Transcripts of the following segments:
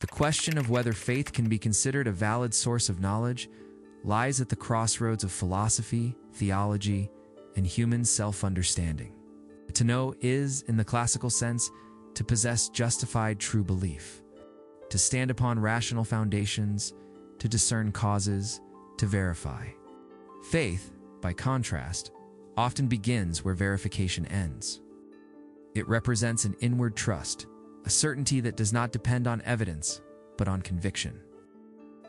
The question of whether faith can be considered a valid source of knowledge lies at the crossroads of philosophy, theology, and human self-understanding. To know is, in the classical sense, to possess justified true belief, to stand upon rational foundations, to discern causes, to verify. Faith, by contrast, often begins where verification ends. It represents an inward trust, a certainty that does not depend on evidence, but on conviction.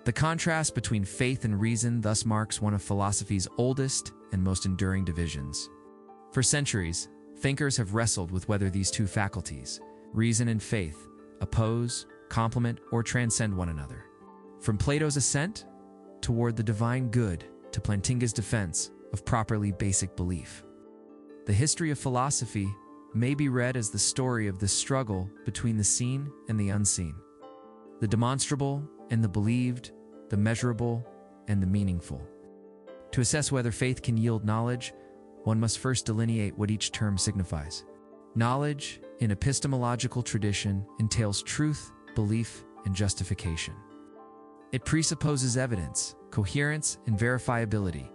The contrast between faith and reason thus marks one of philosophy's oldest and most enduring divisions. For centuries, thinkers have wrestled with whether these two faculties, reason and faith, oppose, complement, or transcend one another. From Plato's ascent toward the divine good to Plantinga's defense of properly basic belief. The history of philosophy may be read as the story of the struggle between the seen and the unseen, the demonstrable and the believed, the measurable and the meaningful. To assess whether faith can yield knowledge, one must first delineate what each term signifies. Knowledge, in epistemological tradition, entails truth, belief, and justification. It presupposes evidence, coherence, and verifiability,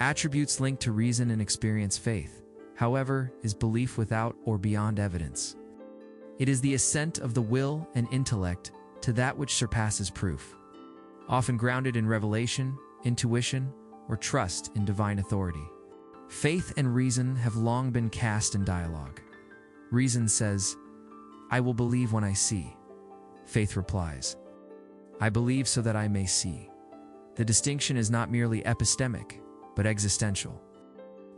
attributes linked to reason and experience. Faith, however, is belief without or beyond evidence. It is the ascent of the will and intellect to that which surpasses proof, often grounded in revelation, intuition, or trust in divine authority. Faith and reason have long been cast in dialogue. Reason says, "I will believe when I see." Faith replies, "I believe so that I may see." The distinction is not merely epistemic, but existential.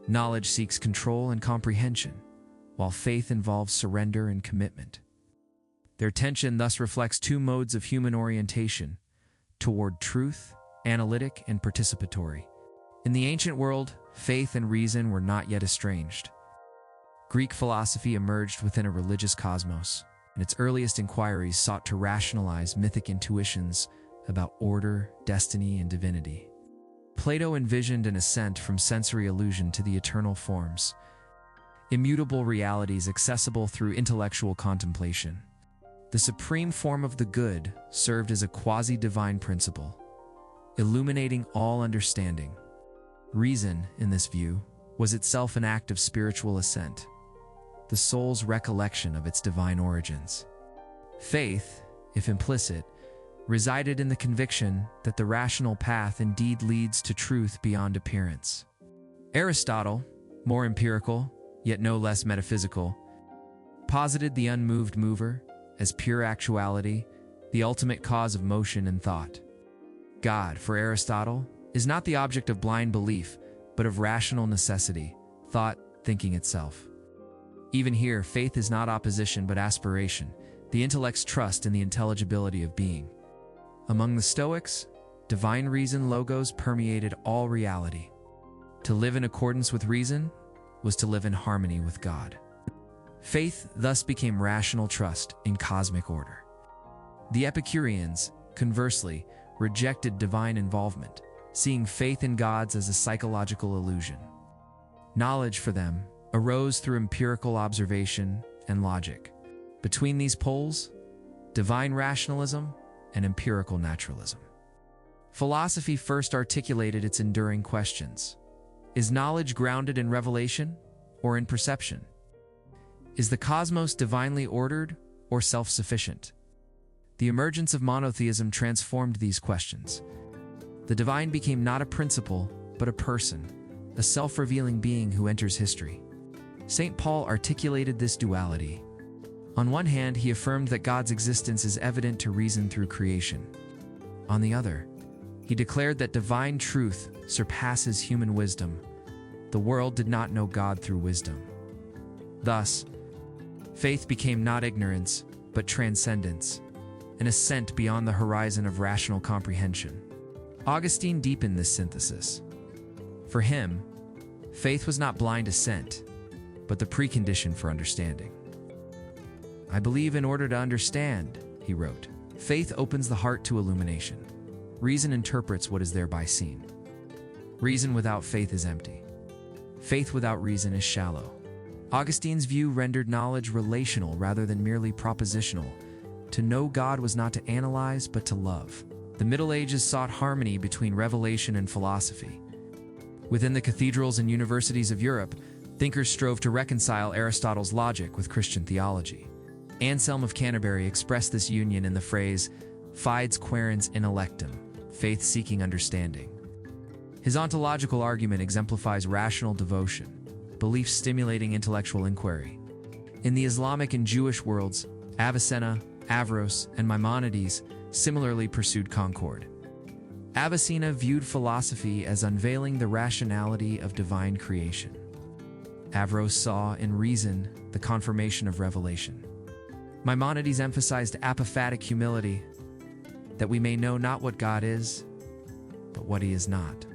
Knowledge seeks control and comprehension, while faith involves surrender and commitment. Their tension thus reflects two modes of human orientation toward truth, analytic and participatory. In the ancient world, faith and reason were not yet estranged. Greek philosophy emerged within a religious cosmos, and its earliest inquiries sought to rationalize mythic intuitions about order, destiny, and divinity. Plato envisioned an ascent from sensory illusion to the eternal forms, immutable realities accessible through intellectual contemplation. The supreme form of the good served as a quasi-divine principle, illuminating all understanding. Reason, in this view, was itself an act of spiritual ascent, the soul's recollection of its divine origins. Faith, if implicit, resided in the conviction that the rational path indeed leads to truth beyond appearance. Aristotle, more empirical, yet no less metaphysical, posited the unmoved mover as pure actuality, the ultimate cause of motion and thought. God, for Aristotle, is not the object of blind belief, but of rational necessity, thought, thinking itself. Even here, faith is not opposition but aspiration, the intellect's trust in the intelligibility of being. Among the Stoics, divine reason logos permeated all reality. To live in accordance with reason was to live in harmony with God. Faith thus became rational trust in cosmic order. The Epicureans, conversely, rejected divine involvement, seeing faith in gods as a psychological illusion. Knowledge for them arose through empirical observation and logic. Between these poles, divine rationalism and empirical naturalism. Philosophy first articulated its enduring questions. Is knowledge grounded in revelation or in perception? Is the cosmos divinely ordered or self-sufficient? The emergence of monotheism transformed these questions. The divine became not a principle, but a person, a self-revealing being who enters history. St. Paul articulated this duality. On one hand, he affirmed that God's existence is evident to reason through creation. On the other, he declared that divine truth surpasses human wisdom. The world did not know God through wisdom. Thus, faith became not ignorance, but transcendence, an ascent beyond the horizon of rational comprehension. Augustine deepened this synthesis. For him, faith was not blind assent, but the precondition for understanding. I believe in order to understand, he wrote. Faith opens the heart to illumination. Reason interprets what is thereby seen. Reason without faith is empty. Faith without reason is shallow. Augustine's view rendered knowledge relational rather than merely propositional, to know God was not to analyze, but to love. The Middle Ages sought harmony between revelation and philosophy. Within the cathedrals and universities of Europe, thinkers strove to reconcile Aristotle's logic with Christian theology. Anselm of Canterbury expressed this union in the phrase, fides quaerens intellectum, faith-seeking understanding. His ontological argument exemplifies rational devotion, belief stimulating intellectual inquiry. In the Islamic and Jewish worlds, Avicenna, Averroes, and Maimonides similarly pursued concord. Avicenna viewed philosophy as unveiling the rationality of divine creation. Averroes saw in reason the confirmation of revelation. Maimonides emphasized apophatic humility, that we may know not what God is, but what he is not.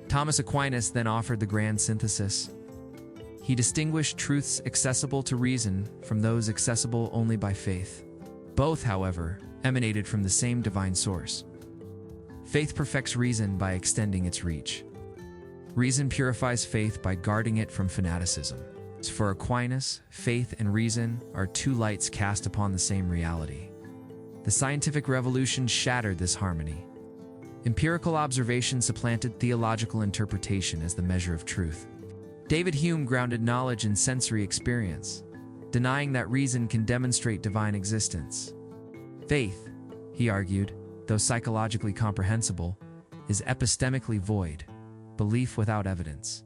Thomas Aquinas then offered the grand synthesis. He distinguished truths accessible to reason from those accessible only by faith. Both, however, emanated from the same divine source. Faith perfects reason by extending its reach. Reason purifies faith by guarding it from fanaticism. For Aquinas, faith and reason are two lights cast upon the same reality. The scientific revolution shattered this harmony. Empirical observation supplanted theological interpretation as the measure of truth. David Hume grounded knowledge in sensory experience, denying that reason can demonstrate divine existence. Faith, he argued, though psychologically comprehensible, is epistemically void, belief without evidence.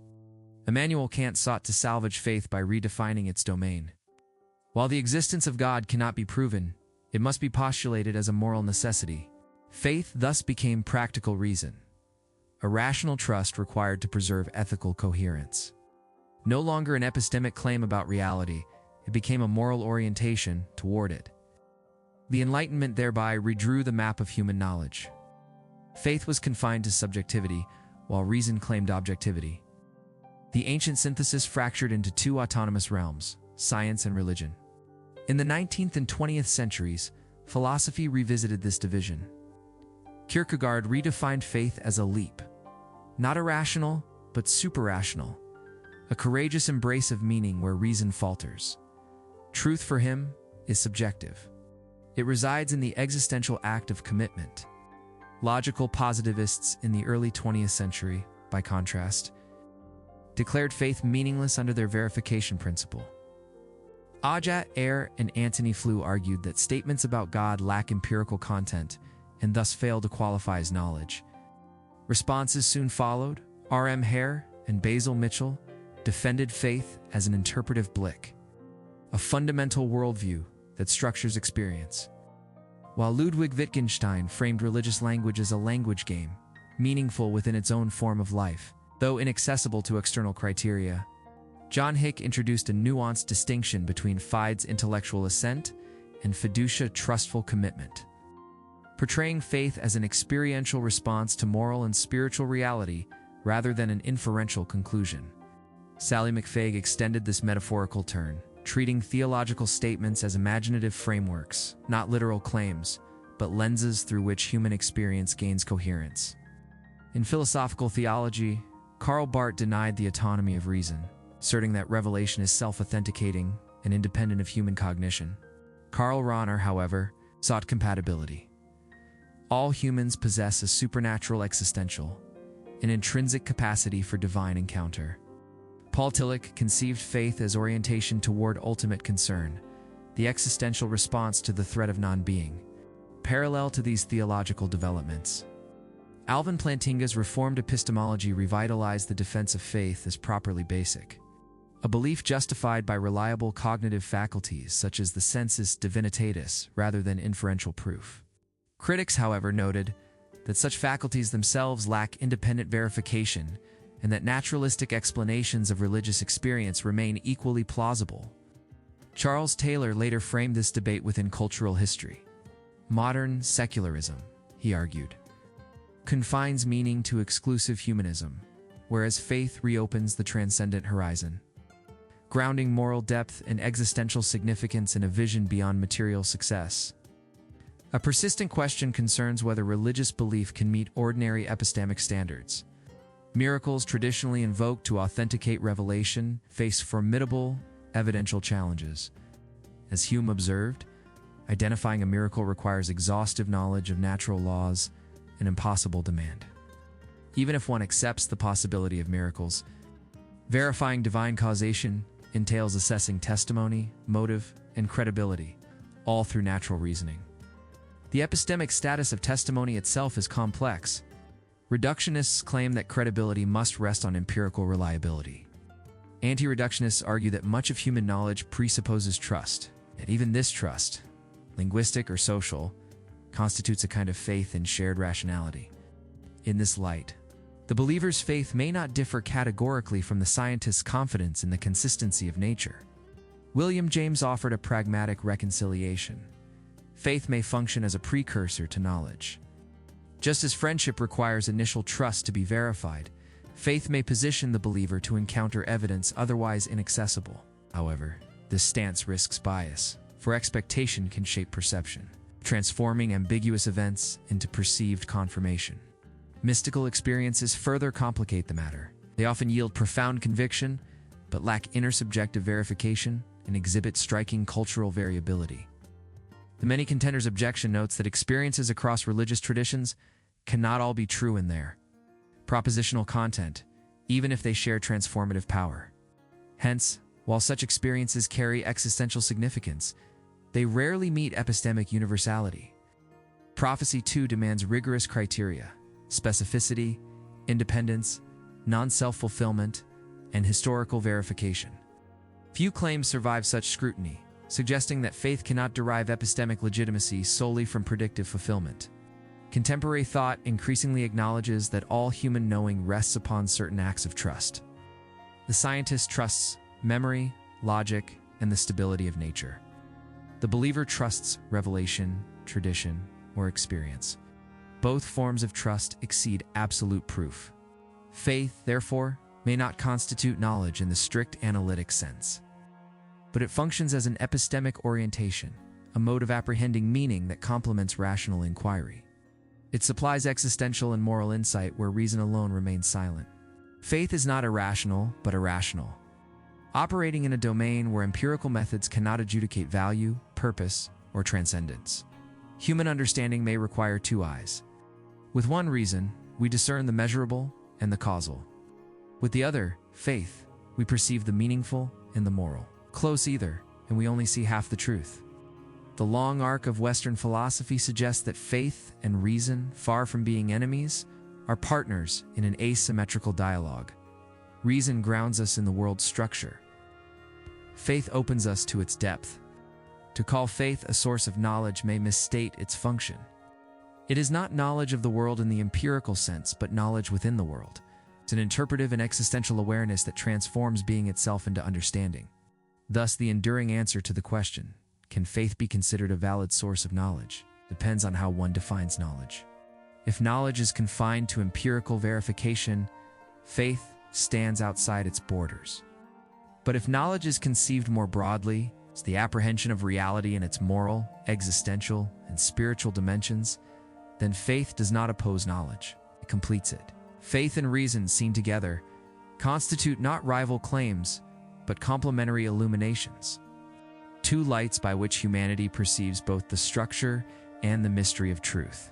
Immanuel Kant sought to salvage faith by redefining its domain. While the existence of God cannot be proven, it must be postulated as a moral necessity. Faith thus became practical reason, a rational trust required to preserve ethical coherence. No longer an epistemic claim about reality, it became a moral orientation toward it. The Enlightenment thereby redrew the map of human knowledge. Faith was confined to subjectivity, while reason claimed objectivity. The ancient synthesis fractured into two autonomous realms, science and religion. In the 19th and 20th centuries, philosophy revisited this division. Kierkegaard redefined faith as a leap, not irrational, but superrational, a courageous embrace of meaning where reason falters. Truth for him is subjective. It resides in the existential act of commitment. Logical positivists in the early 20th century, by contrast, declared faith meaningless under their verification principle. Ajat Ayer and Antony Flew argued that statements about God lack empirical content and thus fail to qualify as knowledge. Responses soon followed. R.M. Hare and Basil Mitchell defended faith as an interpretive blick, a fundamental worldview that structures experience. While Ludwig Wittgenstein framed religious language as a language game, meaningful within its own form of life, though inaccessible to external criteria, John Hick introduced a nuanced distinction between fides intellectual assent and fiducia trustful commitment, portraying faith as an experiential response to moral and spiritual reality rather than an inferential conclusion. Sally McFague extended this metaphorical turn, treating theological statements as imaginative frameworks, not literal claims, but lenses through which human experience gains coherence. In philosophical theology, Karl Barth denied the autonomy of reason, asserting that revelation is self-authenticating and independent of human cognition. Karl Rahner, however, sought compatibility. All humans possess a supernatural existential, an intrinsic capacity for divine encounter. Paul Tillich conceived faith as orientation toward ultimate concern, the existential response to the threat of non-being. Parallel to these theological developments, Alvin Plantinga's Reformed Epistemology revitalized the defense of faith as properly basic, a belief justified by reliable cognitive faculties such as the sensus divinitatis rather than inferential proof. Critics, however, noted that such faculties themselves lack independent verification and that naturalistic explanations of religious experience remain equally plausible. Charles Taylor later framed this debate within cultural history. Modern secularism, he argued, confines meaning to exclusive humanism, whereas faith reopens the transcendent horizon, grounding moral depth and existential significance in a vision beyond material success. A persistent question concerns whether religious belief can meet ordinary epistemic standards. Miracles traditionally invoked to authenticate revelation face formidable, evidential challenges. As Hume observed, Identifying a miracle requires exhaustive knowledge of natural laws, an impossible demand. Even if one accepts the possibility of miracles, verifying divine causation entails assessing testimony, motive, and credibility, all through natural reasoning. The epistemic status of testimony itself is complex. Reductionists claim that credibility must rest on empirical reliability. Anti-reductionists argue that much of human knowledge presupposes trust, and even this trust, linguistic or social, constitutes a kind of faith in shared rationality. In this light, the believer's faith may not differ categorically from the scientist's confidence in the consistency of nature. William James offered a pragmatic reconciliation. Faith may function as a precursor to knowledge. Just as friendship requires initial trust to be verified, faith may position the believer to encounter evidence otherwise inaccessible. However, this stance risks bias, for expectation can shape perception, transforming ambiguous events into perceived confirmation. Mystical experiences further complicate the matter. They often yield profound conviction, but lack intersubjective verification and exhibit striking cultural variability. The many contenders' objection notes that experiences across religious traditions cannot all be true in their propositional content, even if they share transformative power. Hence, while such experiences carry existential significance, they rarely meet epistemic universality. Prophecy, too, demands rigorous criteria: specificity, independence, non-self-fulfillment, and historical verification. Few claims survive such scrutiny, suggesting that faith cannot derive epistemic legitimacy solely from predictive fulfillment. Contemporary thought increasingly acknowledges that all human knowing rests upon certain acts of trust. The scientist trusts memory, logic, and the stability of nature. The believer trusts revelation, tradition, or experience. Both forms of trust exceed absolute proof. Faith, therefore, may not constitute knowledge in the strict analytic sense, but it functions as an epistemic orientation, a mode of apprehending meaning that complements rational inquiry. It supplies existential and moral insight where reason alone remains silent. Faith is not irrational, but irrational, operating in a domain where empirical methods cannot adjudicate value, purpose, or transcendence. Human understanding may require two eyes. With one reason, we discern the measurable and the causal. With the other, faith, we perceive the meaningful and the moral. Close either, and we only see half the truth. The long arc of Western philosophy suggests that faith and reason, far from being enemies, are partners in an asymmetrical dialogue. Reason grounds us in the world's structure. Faith opens us to its depth. To call faith a source of knowledge may misstate its function. It is not knowledge of the world in the empirical sense, but knowledge within the world. It's an interpretive and existential awareness that transforms being itself into understanding. Thus, the enduring answer to the question, can faith be considered a valid source of knowledge, depends on how one defines knowledge. If knowledge is confined to empirical verification, faith stands outside its borders. But if knowledge is conceived more broadly, as the apprehension of reality in its moral, existential, and spiritual dimensions, then faith does not oppose knowledge, it completes it. Faith and reason seen together constitute not rival claims, but complementary illuminations. Two lights by which humanity perceives both the structure and the mystery of truth.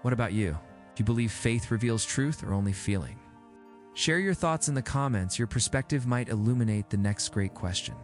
What about you? Do you believe faith reveals truth or only feeling? Share your thoughts in the comments. Your perspective might illuminate the next great question.